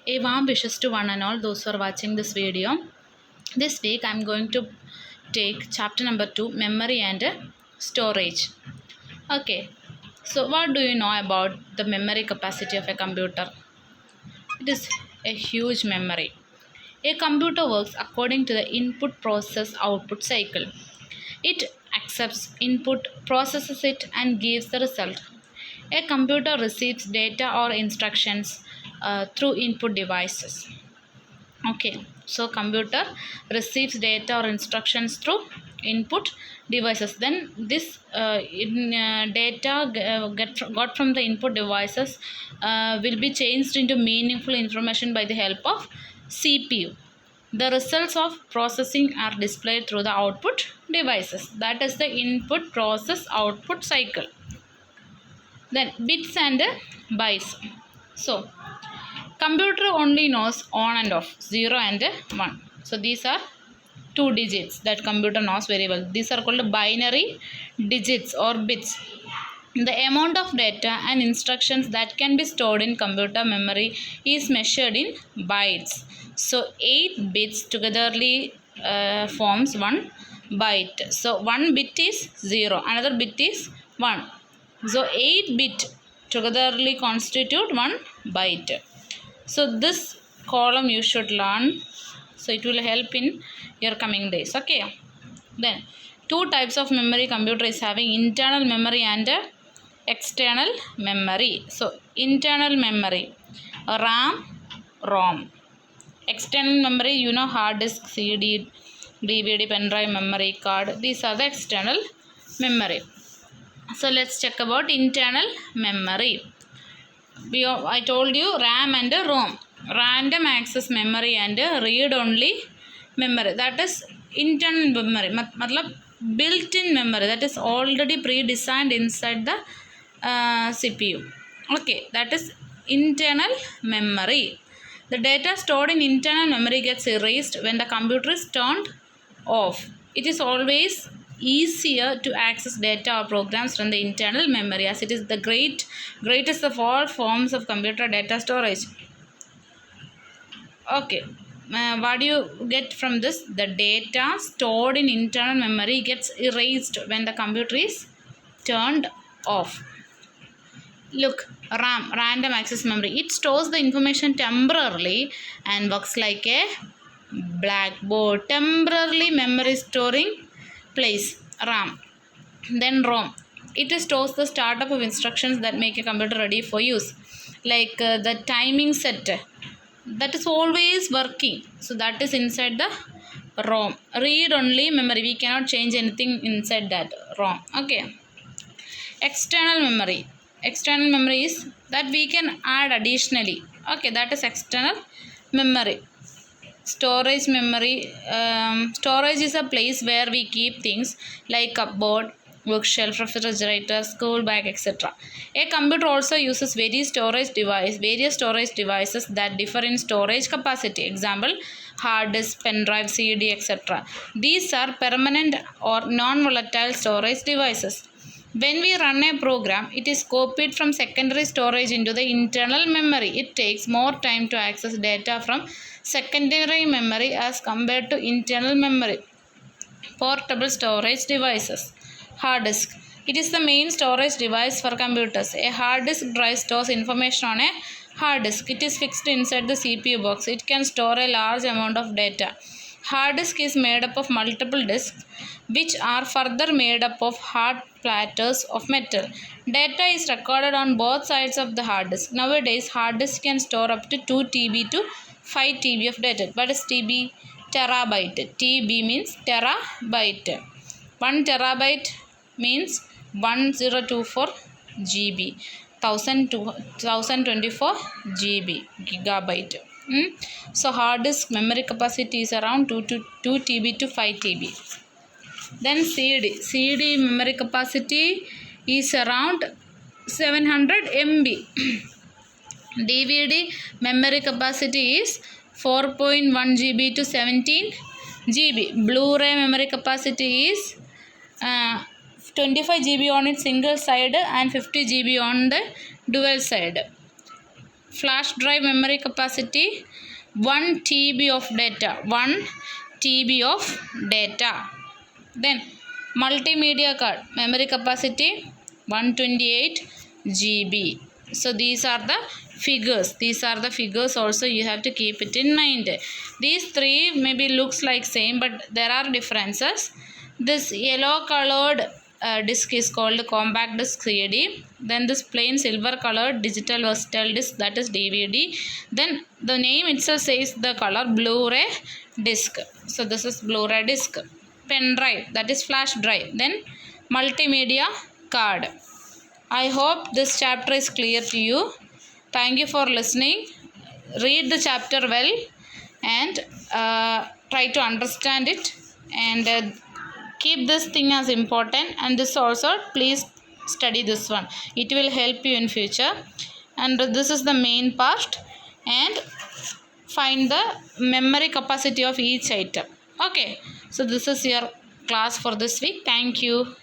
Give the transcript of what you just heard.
A warm wishes to one and all those who are watching this video. This week I am going to take chapter number 2, memory and storage. Okay, so what do you know about the memory capacity of a computer? It is a huge memory. A computer works according to the input process output cycle. It accepts input, processes it, and gives the result. A computer receives data or instructions through input devices. Okay, so computer receives data or instructions through input devices. Then this data got from the input devices will be changed into meaningful information by the help of CPU. The results of processing are displayed through the output devices. That is the input process output cycle. Then bits and bytes. So computer only knows on and off, 0 and 1. So these are two digits that computer knows very well. These are called binary digits or bits. The amount of data and instructions that can be stored in computer memory is measured in bytes. So 8 bits togetherly forms 1 byte. So 1 bit is 0, another bit is 1. So 8 bit togetherly constitute 1 byte. So this column you should learn. So it will help in your coming days. Okay. Then two types of memory computer is having: internal memory and external memory. So internal memory, RAM, ROM. External memory, you know, hard disk, CD, DVD, pen drive, memory card. These are the external memory. So let's check about internal memory. I told you RAM and ROM, random access memory and read-only memory. That is internal memory. Matlab built-in memory, that is already pre-designed inside the CPU. Okay, that is internal memory. The data stored in internal memory gets erased when the computer is turned off. It is always easier to access data or programs from the internal memory, as it is the greatest of all forms of computer data storage. Okay, what do you get from this? The data stored in internal memory gets erased when the computer is turned off. Look, RAM, random access memory. It stores the information temporarily and works like a blackboard. Temporarily memory storing place, RAM. Then ROM. It stores the startup of instructions that make a computer ready for use. Like the timing set. That is always working. So that is inside the ROM. Read only memory. We cannot change anything inside that ROM. Okay. External memory. External memory is that we can add additionally. Okay, that is external memory. Storage memory. Storage is a place where we keep things like cupboard, bookshelf, refrigerator, school bag, etc. A computer also uses various storage devices that differ in storage capacity. Example: hard disk, pen drive, CD, etc. These are permanent or non-volatile storage devices. When we run a program, it is copied from secondary storage into the internal memory. It takes more time to access data from secondary memory as compared to internal memory. Portable storage devices. Hard disk. It is the main storage device for computers. A hard disk drive stores information on a hard disk. It is fixed inside the CPU box. It can store a large amount of data. Hard disk is made up of multiple disks, which are further made up of hard platters of metal. Data is recorded on both sides of the hard disk. Nowadays, hard disk can store up to 2 TB to 5 TB of data. What is TB? Terabyte. TB means terabyte. 1 terabyte means 1024 GB. 1024 GB, gigabyte. So hard disk memory capacity is around 2 TB to 5 TB. Then CD memory capacity is around 700 MB. DVD memory capacity is 4.1 GB to 17 GB. Blu-ray memory capacity is 25 GB on its single side and 50 GB on the dual side. flash drive memory capacity 1 TB of data, 1 TB of data. Then multimedia card memory capacity 128 GB. So these are the figures. These are the figures also, you have to keep it in mind. These three maybe looks like same, but there are differences. This yellow colored disc is called compact disc CD. Then this plain silver colored digital versatile disc, that is DVD. Then the name itself says the color Blu-ray disc. So this is Blu-ray disc. Pen drive, that is flash drive. Then multimedia card. I hope this chapter is clear to you. Thank you for listening. Read the chapter well and try to understand it, and keep this thing as important, and this also please study this one. It will help you in future. And this is the main part, and find the memory capacity of each item. Okay, so this is your class for this week. Thank you.